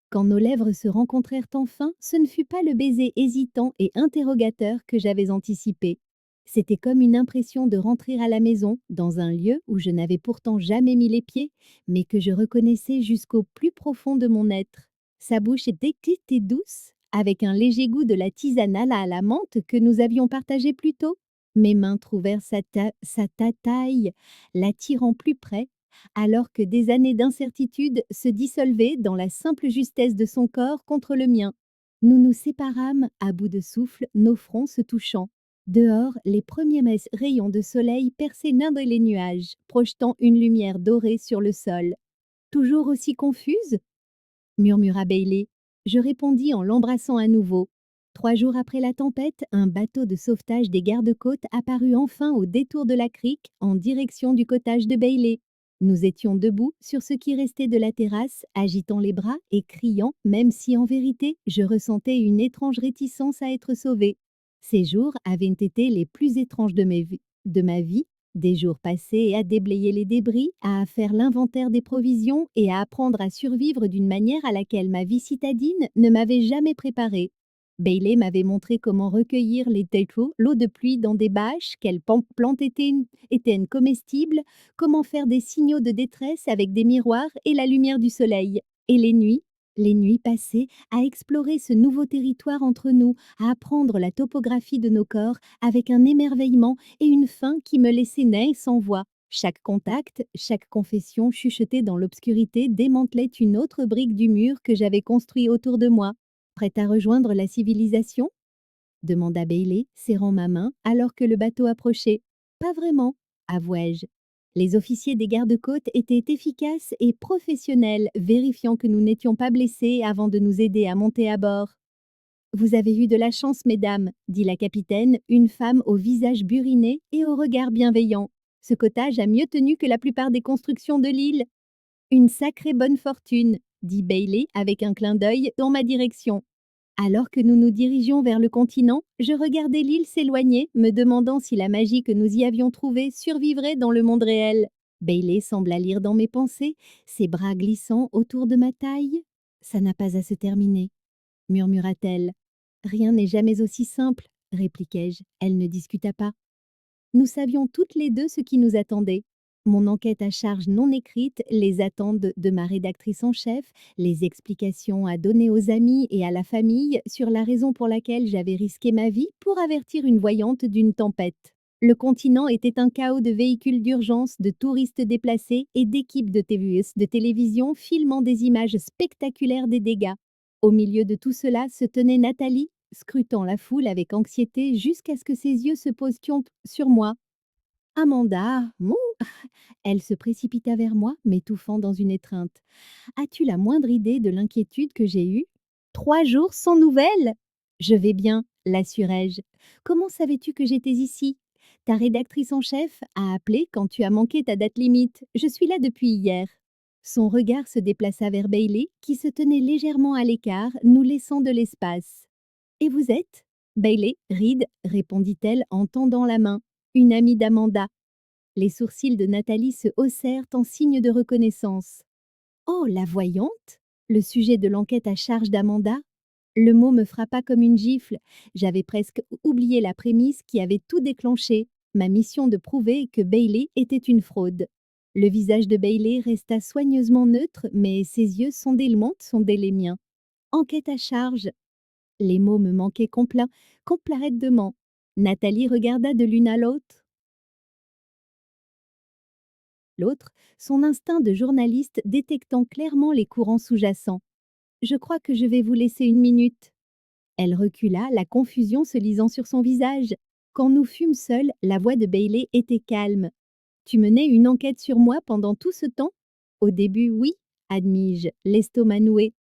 S1: Quand nos lèvres se rencontrèrent enfin, ce ne fut pas le baiser hésitant et interrogateur que j'avais anticipé. C'était comme une impression de rentrer à la maison, dans un lieu où je n'avais pourtant jamais mis les pieds, mais que je reconnaissais jusqu'au plus profond de mon être. Sa bouche était et douce, avec un léger goût de la tisane à la menthe que nous avions partagée plus tôt. Mes mains trouvèrent sa taille, l'attirant plus près, alors que des années d'incertitude se dissolvaient dans la simple justesse de son corps contre le mien. Nous nous séparâmes à bout de souffle, nos fronts se touchant. Dehors, les premiers rayons de soleil perçaient nains les nuages, projetant une lumière dorée sur le sol. Toujours aussi confuse? Murmura Bailey. Je répondis en l'embrassant à nouveau. 3 jours après la tempête, un bateau de sauvetage des gardes-côtes apparut enfin au détour de la crique en direction du cottage de Bailey. Nous étions debout sur ce qui restait de la terrasse, agitant les bras et criant, même si en vérité je ressentais une étrange réticence à être sauvée. Ces jours avaient été les plus étranges de ma vie, des jours passés à déblayer les débris, à faire l'inventaire des provisions et à apprendre à survivre d'une manière à laquelle ma vie citadine ne m'avait jamais préparée. Bailey m'avait montré comment recueillir les tétros, l'eau de pluie dans des bâches, quelles plantes étaient comestibles, comment faire des signaux de détresse avec des miroirs et la lumière du soleil. Et les nuits passées à explorer ce nouveau territoire entre nous, à apprendre la topographie de nos corps avec un émerveillement et une faim qui me laissait nez sans voix. Chaque contact, chaque confession chuchotée dans l'obscurité démantelait une autre brique du mur que j'avais construit autour de moi. Prête à rejoindre la civilisation? Demanda Bailey, serrant ma main alors que le bateau approchait. Pas vraiment, avouai-je. Les officiers des gardes-côtes étaient efficaces et professionnels, vérifiant que nous n'étions pas blessés avant de nous aider à monter à bord. Vous avez eu de la chance, mesdames, dit la capitaine, une femme au visage buriné et au regard bienveillant. Ce cottage a mieux tenu que la plupart des constructions de l'île. Une sacrée bonne fortune, dit Bailey avec un clin d'œil dans ma direction. Alors que nous nous dirigions vers le continent, je regardais l'île s'éloigner, me demandant si la magie que nous y avions trouvée survivrait dans le monde réel. Bailey sembla lire dans mes pensées, ses bras glissant autour de ma taille. Ça n'a pas à se terminer, murmura-t-elle. Rien n'est jamais aussi simple, répliquai-je. Elle ne discuta pas. Nous savions toutes les deux ce qui nous attendait. Mon enquête à charge non écrite, les attentes de ma rédactrice en chef, les explications à donner aux amis et à la famille sur la raison pour laquelle j'avais risqué ma vie pour avertir une voyante d'une tempête. Le continent était un chaos de véhicules d'urgence, de touristes déplacés et d'équipes de télévision filmant des images spectaculaires des dégâts. Au milieu de tout cela se tenait Nathalie, scrutant la foule avec anxiété jusqu'à ce que ses yeux se posent sur moi. Amanda, mou! Elle se précipita vers moi, m'étouffant dans une étreinte. As-tu la moindre idée de l'inquiétude que j'ai eue? 3 jours sans nouvelles? Je vais bien, l'assurai-je. Comment savais-tu que j'étais ici? Ta rédactrice en chef a appelé quand tu as manqué ta date limite. Je suis là depuis hier. Son regard se déplaça vers Bailey, qui se tenait légèrement à l'écart, nous laissant de l'espace. Et vous êtes? Bailey, Reed, répondit-elle en tendant la main. Une amie d'Amanda. Les sourcils de Nathalie se haussèrent en signe de reconnaissance. Oh, la voyante? Le sujet de l'enquête à charge d'Amanda? Le mot me frappa comme une gifle. J'avais presque oublié la prémisse qui avait tout déclenché, ma mission de prouver que Bailey était une fraude. Le visage de Bailey resta soigneusement neutre, mais ses yeux sondaient les miens. Enquête à charge. Les mots me manquaient complètement. Nathalie regarda de l'une à l'autre, son instinct de journaliste détectant clairement les courants sous-jacents. Je crois que je vais vous laisser une minute. Elle recula, la confusion se lisant sur son visage. Quand nous fûmes seuls, la voix de Bailey était calme. Tu menais une enquête sur moi pendant tout ce temps? Au début, oui, admis-je, l'estomac noué.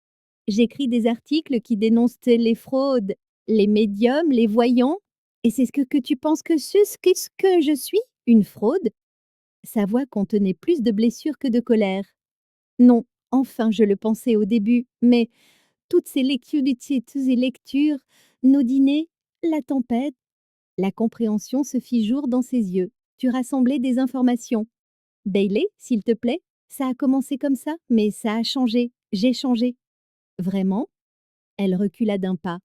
S1: J'écris des articles qui dénoncent les fraudes, les médiums, les voyants. Et c'est ce que tu penses que que je suis? Une fraude? Sa voix contenait plus de blessure que de colère. Non, enfin je le pensais au début, mais toutes ces lectures, nos dîners, la tempête, la compréhension se fit jour dans ses yeux. Tu rassemblais des informations. Bailey, s'il te plaît, ça a commencé comme ça, mais ça a changé. J'ai changé. Vraiment? Elle recula d'un pas.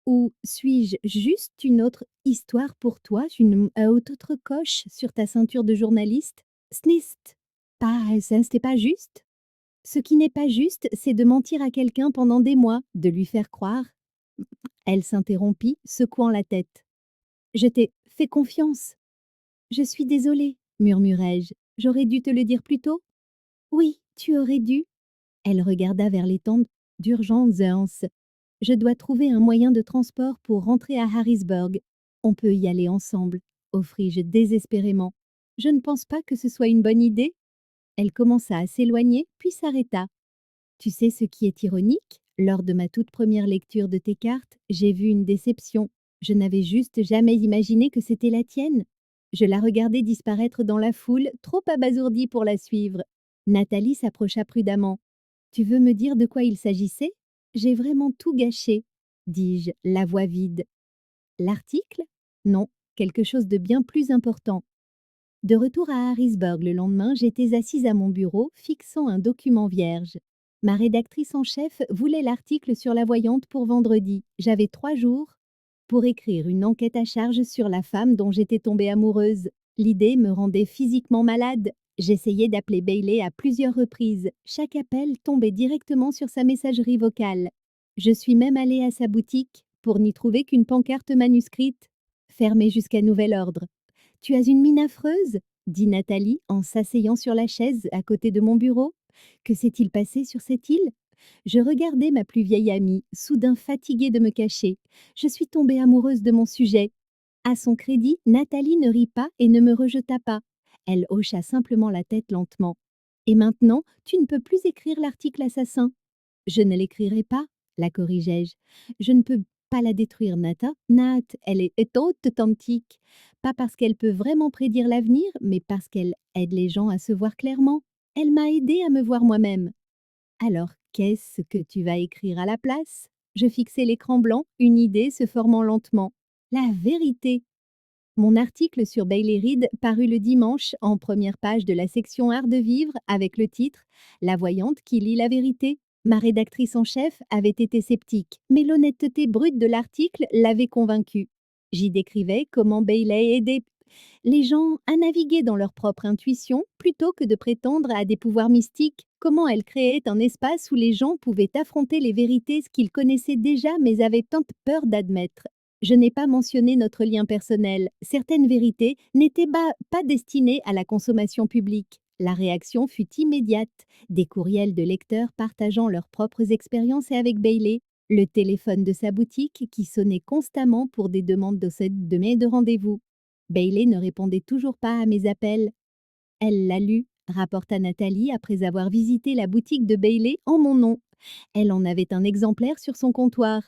S1: Ou suis-je juste une autre histoire pour toi, une autre coche sur ta ceinture de journaliste? Snist. C'était pas juste? Ce qui n'est pas juste, c'est de mentir à quelqu'un pendant des mois, de lui faire croire. Elle s'interrompit, secouant la tête. Je t'ai fait confiance. Je suis désolée, murmurai-je. J'aurais dû te le dire plus tôt? Oui, tu aurais dû. Elle regarda vers les tentes d'urgence. Je dois trouver un moyen de transport pour rentrer à Harrisburg. On peut y aller ensemble, offris-je désespérément. Je ne pense pas que ce soit une bonne idée. Elle commença à s'éloigner, puis s'arrêta. Tu sais ce qui est ironique? Lors de ma toute première lecture de tes cartes, j'ai vu une déception. Je n'avais juste jamais imaginé que c'était la tienne. Je la regardais disparaître dans la foule, trop abasourdie pour la suivre. Nathalie s'approcha prudemment. Tu veux me dire de quoi il s'agissait? J'ai vraiment tout gâché, dis-je, la voix vide. L'article? Non, quelque chose de bien plus important. De retour à Harrisburg le lendemain, j'étais assise à mon bureau, fixant un document vierge. Ma rédactrice en chef voulait l'article sur la voyante pour vendredi. J'avais 3 jours pour écrire une enquête à charge sur la femme dont j'étais tombée amoureuse. L'idée me rendait physiquement malade. J'essayais d'appeler Bailey à plusieurs reprises. Chaque appel tombait directement sur sa messagerie vocale. Je suis même allée à sa boutique pour n'y trouver qu'une pancarte manuscrite, fermée jusqu'à nouvel ordre. Tu as une mine affreuse, dit Nathalie en s'asseyant sur la chaise à côté de mon bureau. Que s'est-il passé sur cette île? Je regardais ma plus vieille amie, soudain fatiguée de me cacher. Je suis tombée amoureuse de mon sujet. À son crédit, Nathalie ne rit pas et ne me rejeta pas. Elle hocha simplement la tête lentement. Et maintenant, tu ne peux plus écrire l'article assassin. Je ne l'écrirai pas, la corrigeai-je. Je ne peux pas la détruire, Nata. Nat, elle est authentique. Pas parce qu'elle peut vraiment prédire l'avenir, mais parce qu'elle aide les gens à se voir clairement. Elle m'a aidée à me voir moi-même. Alors, qu'est-ce que tu vas écrire à la place? Je fixai l'écran blanc, une idée se formant lentement. La vérité. Mon article sur Bailey Reed parut le dimanche en première page de la section Art de vivre avec le titre La voyante qui lit la vérité. Ma rédactrice en chef avait été sceptique, mais l'honnêteté brute de l'article l'avait convaincue. J'y décrivais comment Bailey aidait les gens à naviguer dans leur propre intuition plutôt que de prétendre à des pouvoirs mystiques, comment elle créait un espace où les gens pouvaient affronter les vérités qu'ils connaissaient déjà mais avaient tant peur d'admettre. Je n'ai pas mentionné notre lien personnel. Certaines vérités n'étaient pas destinées à la consommation publique. La réaction fut immédiate. Des courriels de lecteurs partageant leurs propres expériences et avec Bailey, le téléphone de sa boutique qui sonnait constamment pour des demandes de rendez-vous. Bailey ne répondait toujours pas à mes appels. Elle l'a lu, rapporta Nathalie après avoir visité la boutique de Bailey en mon nom. Elle en avait un exemplaire sur son comptoir.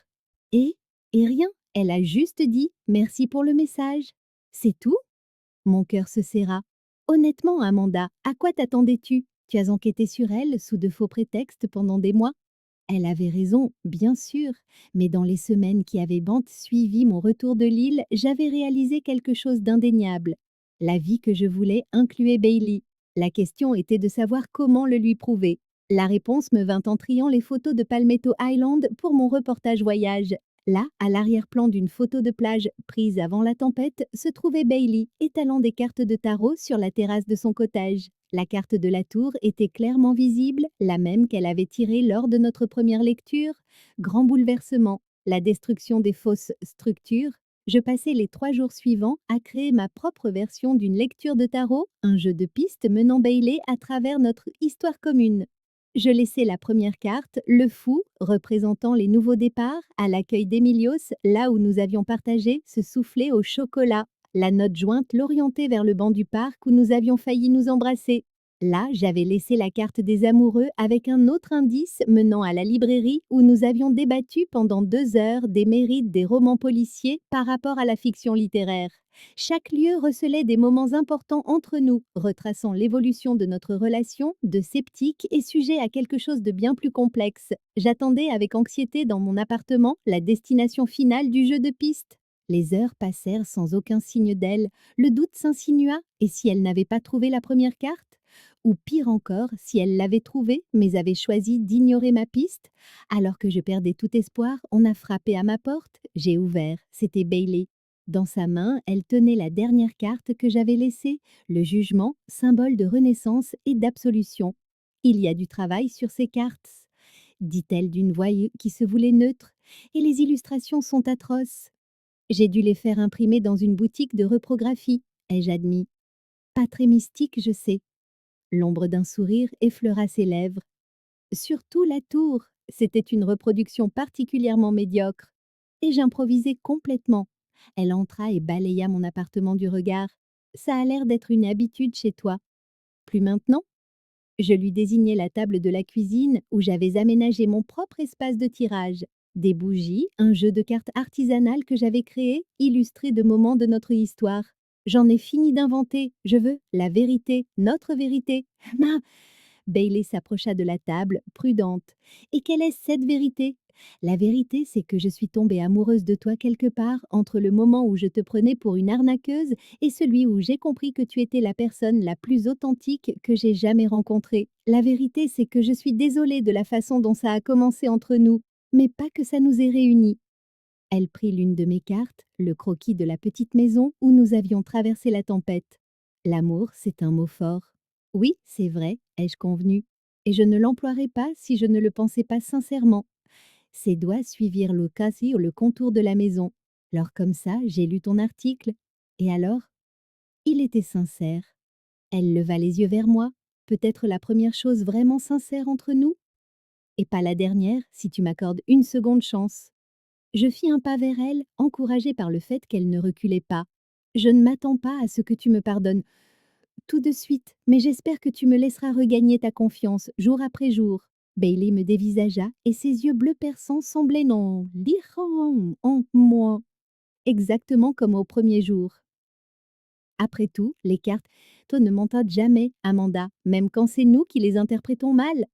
S1: Et Et rien, elle a juste dit merci pour le message. C'est tout? Mon cœur se serra. Honnêtement, Amanda, à quoi t'attendais-tu? Tu as enquêté sur elle sous de faux prétextes pendant des mois. Elle avait raison, bien sûr, mais dans les semaines qui avaient suivi mon retour de l'île, j'avais réalisé quelque chose d'indéniable. La vie que je voulais incluait Bailey. La question était de savoir comment le lui prouver. La réponse me vint en triant les photos de Palmetto Island pour mon reportage voyage. Là, à l'arrière-plan d'une photo de plage prise avant la tempête, se trouvait Bailey, étalant des cartes de tarot sur la terrasse de son cottage. La carte de la tour était clairement visible, la même qu'elle avait tirée lors de notre première lecture. Grand bouleversement, la destruction des fausses structures. Je passai les 3 jours suivants à créer ma propre version d'une lecture de tarot, un jeu de pistes menant Bailey à travers notre histoire commune. Je laissai la première carte, le fou, représentant les nouveaux départs, à l'accueil d'Emilios, là où nous avions partagé, se souffler au chocolat. La note jointe l'orientait vers le banc du parc où nous avions failli nous embrasser. Là, j'avais laissé la carte des amoureux avec un autre indice menant à la librairie où nous avions débattu pendant 2 heures des mérites des romans policiers par rapport à la fiction littéraire. Chaque lieu recelait des moments importants entre nous, retraçant l'évolution de notre relation, de sceptique et sujet à quelque chose de bien plus complexe. J'attendais avec anxiété dans mon appartement la destination finale du jeu de pistes. Les heures passèrent sans aucun signe d'elle. Le doute s'insinua, et si elle n'avait pas trouvé la première carte? Ou pire encore, si elle l'avait trouvée, mais avait choisi d'ignorer ma piste? Alors que je perdais tout espoir, on a frappé à ma porte. J'ai ouvert. C'était Bailey. Dans sa main, elle tenait la dernière carte que j'avais laissée, le jugement, symbole de renaissance et d'absolution. Il y a du travail sur ces cartes, dit-elle d'une voix qui se voulait neutre, et les illustrations sont atroces. J'ai dû les faire imprimer dans une boutique de reprographie, ai-je admis. Pas très mystique, je sais. L'ombre d'un sourire effleura ses lèvres. Surtout la tour, C'était une reproduction particulièrement médiocre. Et j'improvisai complètement. Elle entra et balaya mon appartement du regard. Ça a l'air d'être une habitude chez toi. Plus maintenant? Je lui désignai la table de la cuisine où j'avais aménagé mon propre espace de tirage. Des bougies, un jeu de cartes artisanal que j'avais créé, illustré de moments de notre histoire. J'en ai fini d'inventer. Je veux la vérité, notre vérité. Ma Bailey s'approcha de la table, prudente. Et quelle est cette vérité? La vérité, c'est que je suis tombée amoureuse de toi quelque part entre le moment où je te prenais pour une arnaqueuse et celui où j'ai compris que tu étais la personne la plus authentique que j'ai jamais rencontrée. La vérité, c'est que je suis désolée de la façon dont ça a commencé entre nous, mais pas que ça nous ait réunis. Elle prit l'une de mes cartes, le croquis de la petite maison où nous avions traversé la tempête. L'amour, c'est un mot fort. Oui, c'est vrai, ai-je convenu, et je ne l'emploierais pas si je ne le pensais pas sincèrement. Ses doigts suivirent le quasi ou le contour de la maison. Alors comme ça, j'ai lu ton article. Et alors? Il était sincère. Elle leva les yeux vers moi. Peut-être la première chose vraiment sincère entre nous? Et pas la dernière, si tu m'accordes une seconde chance. Je fis un pas vers elle, encouragée par le fait qu'elle ne reculait pas. Je ne m'attends pas à ce que tu me pardonnes tout de suite, mais j'espère que tu me laisseras regagner ta confiance jour après jour. Bailey me dévisagea et ses yeux bleus perçants semblaient non lire en moi, exactement comme au premier jour. Après tout, les cartes, toi ne mentent jamais, Amanda, même quand c'est nous qui les interprétons mal.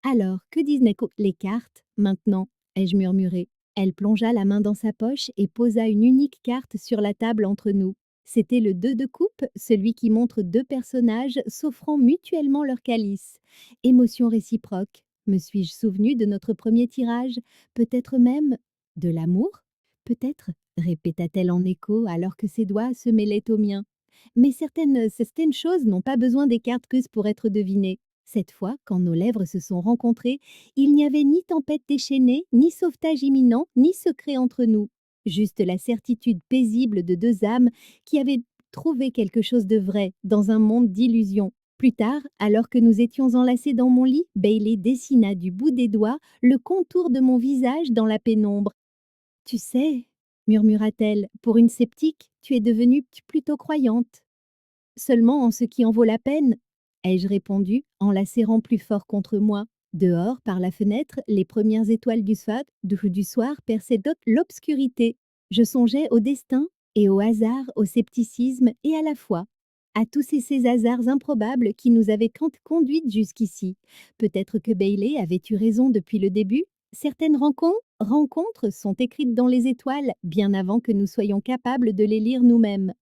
S1: Alors, que disent les cartes maintenant? Ai-je murmuré. Elle plongea la main dans sa poche et posa une unique carte sur la table entre nous. C'était le 2 de coupe, celui qui montre deux personnages s'offrant mutuellement leur calice. Émotion réciproque. Me suis-je souvenu de notre premier tirage? Peut-être même de l'amour? Peut-être, répéta-t-elle en écho alors que ses doigts se mêlaient aux miens. Mais certaines choses n'ont pas besoin des cartes quiz pour être devinées. Cette fois, quand nos lèvres se sont rencontrées, il n'y avait ni tempête déchaînée, ni sauvetage imminent, ni secret entre nous. Juste la certitude paisible de deux âmes qui avaient trouvé quelque chose de vrai dans un monde d'illusions. Plus tard, alors que nous étions enlacés dans mon lit, Bailey dessina du bout des doigts le contour de mon visage dans la pénombre. Tu sais, murmura-t-elle, pour une sceptique, tu es devenue plutôt croyante. Seulement en ce qui en vaut la peine, ai-je répondu en la serrant plus fort contre moi. Dehors, par la fenêtre, les premières étoiles du soir perçaient l'obscurité. Je songeais au destin et au hasard, au scepticisme et à la foi. À tous ces hasards improbables qui nous avaient conduites jusqu'ici. Peut-être que Bailey avait eu raison depuis le début. Certaines rencontres sont écrites dans les étoiles bien avant que nous soyons capables de les lire nous-mêmes.